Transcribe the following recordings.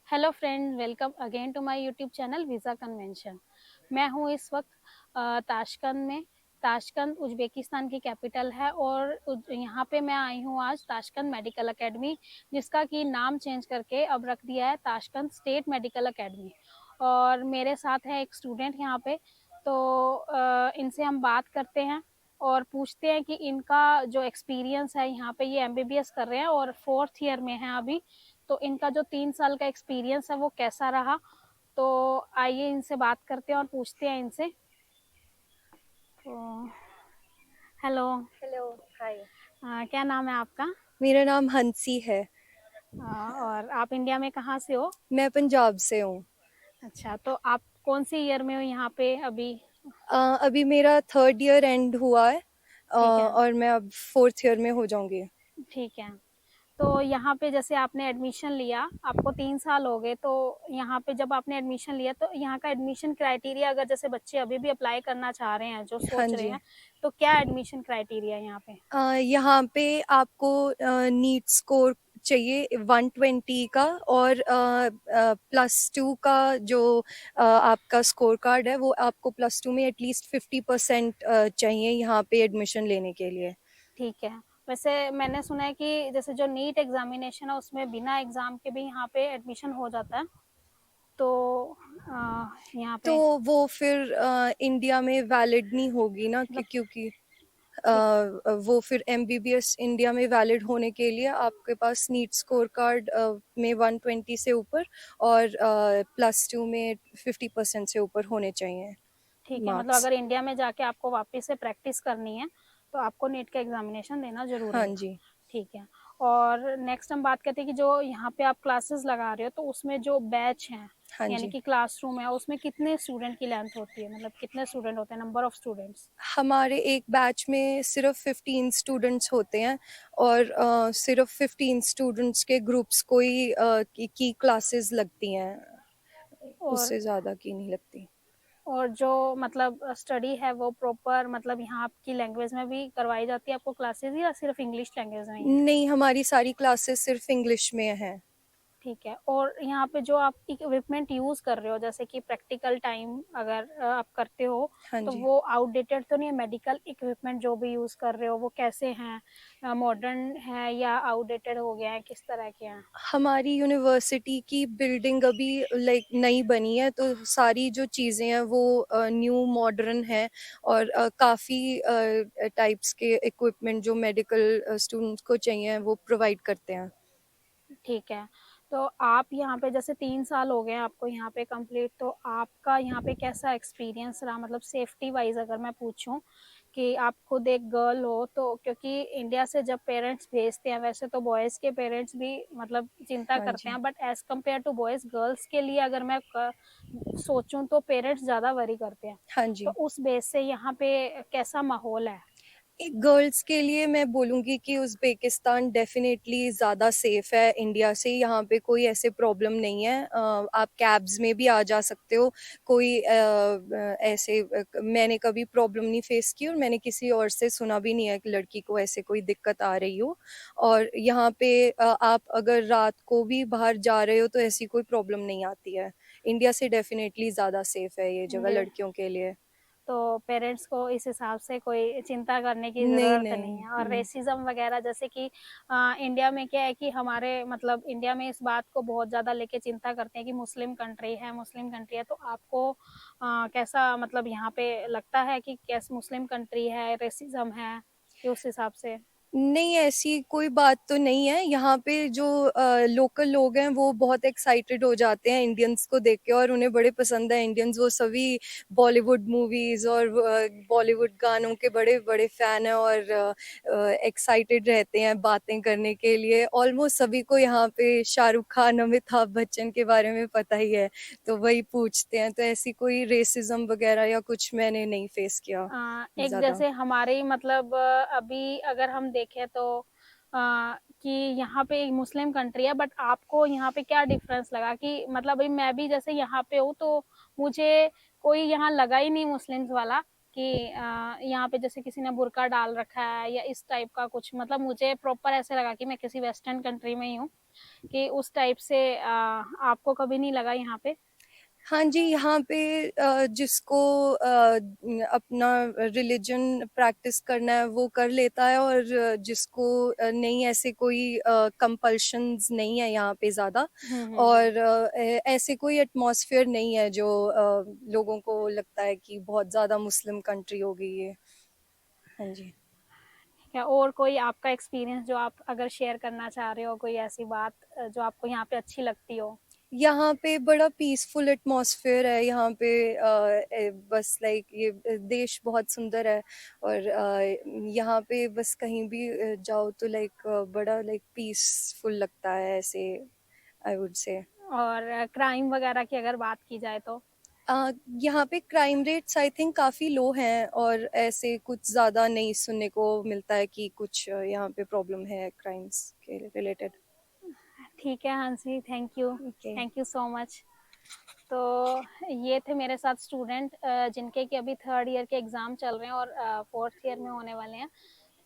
Hello friend, welcome again to my YouTube channel visa convention. मैं हूँ इस वक्त ताशकंद में। ताशकंद उज़्बेकिस्तान की कैपिटल है और यहाँ पे मैं आई हूँ आज ताशकंद मेडिकल एकेडमी, जिसका कि नाम चेंज करके अब रख दिया है ताशकंद स्टेट मेडिकल एकेडमी। और मेरे साथ है एक स्टूडेंट यहाँ पे, तो इनसे हम बात करते हैं और पूछते हैं कि इनका जो एक्सपीरियंस है यहाँ पे, ये एमबीबीएस कर रहे हैं और 4th ईयर में है अभी। तो इनका जो 3 साल का एक्सपीरियंस है वो कैसा रहा, तो आइए इनसे बात करते हैं और पूछते हैं इनसे। तो हेलो। हेलो। हाय। क्या नाम है आपका? मेरा नाम हंसी है। और आप इंडिया में कहाँ से हो? मैं पंजाब से हूँ। अच्छा, तो आप कौन सी ईयर में हो यहाँ पे अभी? अभी मेरा थर्ड ईयर एंड हुआ है। ठीक है। और मैं अब फोर्थ ईयर में हो जाऊंगी। ठीक है। तो यहाँ पे जैसे आपने एडमिशन लिया, आपको 3 साल हो गए, तो यहाँ पे जब आपने एडमिशन लिया तो यहाँ का एडमिशन क्राइटेरिया, अगर जैसे बच्चे अभी भी अप्लाई करना चाह रहे हैं, जो हाँ सोच रहे जी। हैं, तो क्या एडमिशन क्राइटेरिया है यहाँ पे? यहाँ पे आपको नीट स्कोर चाहिए 120 का, और +2 का जो आपका स्कोर कार्ड है वो आपको +2 में एटलीस्ट 50% चाहिए यहाँ पे एडमिशन लेने के लिए। ठीक है। वैसे मैंने सुना है कि जैसे जो नीट एग्जामिनेशन है उसमें बिना एग्जाम के भी यहाँ पे एडमिशन हो जाता है, तो यहाँ तो पे वो फिर इंडिया में वैलिड नहीं होगी ना, मतलब क्योंकि ठीक। वो फिर एमबीबीएस इंडिया में वैलिड होने के लिए आपके पास नीट स्कोर कार्ड में 120 से ऊपर और +2 में 50% से ऊपर होने चाहिए ठीक है, मतलब मार्क्स। अगर इंडिया में जाके आपको वापस से प्रैक्टिस करनी है तो आपको नीट का एग्जामिनेशन देना जरूरी हाँ है। जी। ठीक है। और नेक्स्ट हम बात करते हैं कि जो यहाँ पे आप क्लासेस लगा रहे हो, तो उसमें जो बैच हैं, हाँ यानी जी। कि क्लासरूम है, उसमें कितने स्टूडेंट की लेंथ होती है, मतलब कितने स्टूडेंट होते हैं, नंबर ऑफ स्टूडेंट्स? हमारे एक बैच में सिर्फ 15 स्टूडेंट्स होते हैं, और सिर्फ 15 स्टूडेंट्स के ग्रुप्स को ही की क्लासेस लगती हैं। और उससे ज़्यादा की नहीं लगती। और जो मतलब स्टडी है वो प्रॉपर, मतलब यहाँ आपकी लैंग्वेज में भी करवाई जाती है आपको क्लासेस, या सिर्फ इंग्लिश लैंग्वेज में ही है? नहीं, हमारी सारी क्लासेस सिर्फ इंग्लिश में हैं। ठीक है। और यहाँ पे जो आप इक्विपमेंट यूज कर रहे हो, जैसे कि प्रैक्टिकल टाइम अगर आप करते हो, हाँ तो जी। वो आउटडेटेड तो नहीं है? मेडिकल इक्विपमेंट जो भी यूज कर रहे हो वो कैसे हैं, मॉडर्न है या आउटडेटेड हो गया है, किस तरह के हैं? हमारी यूनिवर्सिटी की बिल्डिंग अभी लाइक नई बनी है, तो सारी जो चीज़ें हैं वो न्यू मॉडर्न है, और काफ़ी टाइप्स के इक्विपमेंट जो मेडिकल स्टूडेंट्स को चाहिए वो प्रोवाइड करते हैं। ठीक है। तो आप यहाँ पे जैसे 3 साल हो गए हैं आपको यहाँ पे कंप्लीट, तो आपका यहाँ पे कैसा एक्सपीरियंस रहा, मतलब सेफ्टी वाइज अगर मैं पूछूं कि आप खुद एक गर्ल हो, तो क्योंकि इंडिया से जब पेरेंट्स भेजते हैं, वैसे तो बॉयज़ के पेरेंट्स भी मतलब चिंता हाँ करते जी। हैं, but as compare to boys, girls के लिए अगर मैं सोचूं तो पेरेंट्स ज़्यादा वरी करते हैं। हाँ तो जी। उस बेस से यहाँ पे कैसा माहौल है? एक गर्ल्स के लिए मैं बोलूँगी कि उज़्बेकिस्तान डेफ़िनेटली ज़्यादा सेफ़ है इंडिया से। यहाँ पे कोई ऐसे प्रॉब्लम नहीं है। आप कैब्स में भी आ जा सकते हो। कोई ऐसे मैंने कभी प्रॉब्लम नहीं फ़ेस की, और मैंने किसी और से सुना भी नहीं है कि लड़की को ऐसे कोई दिक्कत आ रही हो। और यहाँ पे आप अगर रात को भी बाहर जा रहे हो तो ऐसी कोई प्रॉब्लम नहीं आती है। इंडिया से डेफ़िनेटली ज़्यादा सेफ़ है ये जगह इंडिया, लड़कियों के लिए। तो पेरेंट्स को इस हिसाब से कोई चिंता करने की नहीं, ज़रूरत नहीं। नहीं है। और रेसिज्म वगैरह, जैसे कि इंडिया में क्या है कि हमारे मतलब इंडिया में इस बात को बहुत ज़्यादा लेके चिंता करते हैं कि मुस्लिम कंट्री है, मुस्लिम कंट्री है, तो आपको कैसा मतलब यहाँ पे लगता है कि कैसे मुस्लिम कंट्री है, रेसिज्म है, कि उस हिसाब से? नहीं, ऐसी कोई बात तो नहीं है। यहाँ पे जो लोकल लोग हैं वो बहुत एक्साइटेड हो जाते हैं इंडियंस को देख के, और उन्हें बड़े पसंद है इंडियंस। वो सभी बॉलीवुड मूवीज़ और बॉलीवुड गानों के बड़े बड़े फ़ैन हैं, और एक्साइटेड रहते हैं बातें करने के लिए। ऑलमोस्ट सभी को यहाँ पे शाहरुख खान, अमिताभ बच्चन के बारे में पता ही है, तो वही पूछते हैं। तो ऐसी कोई रेसिज्म वगैरह या कुछ मैंने नहीं फेस किया एक ज़्यादा। जैसे हमारे ही मतलब अभी अगर हम देखें तो कि यहाँ पे एक मुस्लिम कंट्री है, बट आपको यहाँ पे क्या डिफरेंस लगा कि मतलब अभी मैं भी जैसे यहाँ पे हूँ, तो मुझे कोई यहाँ लगा ही नहीं मुस्लिम्स वाला कि यहाँ पे जैसे किसी ने बुर्का डाल रखा है या इस टाइप का कुछ, मतलब मुझे प्रॉपर ऐसे लगा कि मैं किसी वेस्टर्न कंट्री में ही हूँ, कि उस टाइप से आपको कभी नहीं लगा यहाँ पे? हाँ जी, यहाँ पे जिसको अपना रिलीजन प्रैक्टिस करना है वो कर लेता है, और जिसको नहीं, ऐसे कोई कंपल्शंस नहीं है यहाँ पे ज़्यादा। और ऐसे कोई एटमॉस्फेयर नहीं है जो लोगों को लगता है कि बहुत ज़्यादा मुस्लिम कंट्री होगी ये। हाँ जी। क्या और कोई आपका एक्सपीरियंस जो आप अगर शेयर करना चाह रहे हो, कोई ऐसी बात जो आपको यहाँ पे अच्छी लगती हो? यहाँ पे बड़ा पीसफुल एटमॉस्फेयर है यहाँ पे। बस लाइक ये देश बहुत सुंदर है, और यहाँ पे बस कहीं भी जाओ तो लाइक बड़ा लाइक पीसफुल लगता है ऐसे, आई वुड से। और क्राइम वगैरह की अगर बात की जाए तो? यहाँ पे क्राइम रेट्स आई थिंक काफ़ी लो हैं, और ऐसे कुछ ज़्यादा नहीं सुनने को मिलता है कि कुछ यहाँ पे प्रॉब्लम है क्राइम्स के रिलेटेड। ठीक है हंसी, okay. Thank you so much. तो ये थे मेरे साथ स्टूडेंट जिनके कि अभी थर्ड ईयर के एग्ज़ाम चल रहे हैं और फोर्थ ईयर में होने वाले हैं।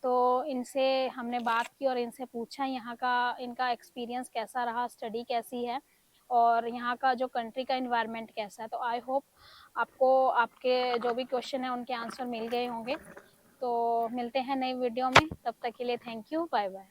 तो इनसे हमने बात की और इनसे पूछा यहाँ का, इनका एक्सपीरियंस कैसा रहा, स्टडी कैसी है और यहाँ का जो कंट्री का इन्वायरमेंट कैसा है। तो आई होप आपको आपके जो भी क्वेश्चन है उनके आंसर मिल गए होंगे। तो मिलते हैं नई वीडियो में, तब तक के लिए थैंक यू, बाय बाय।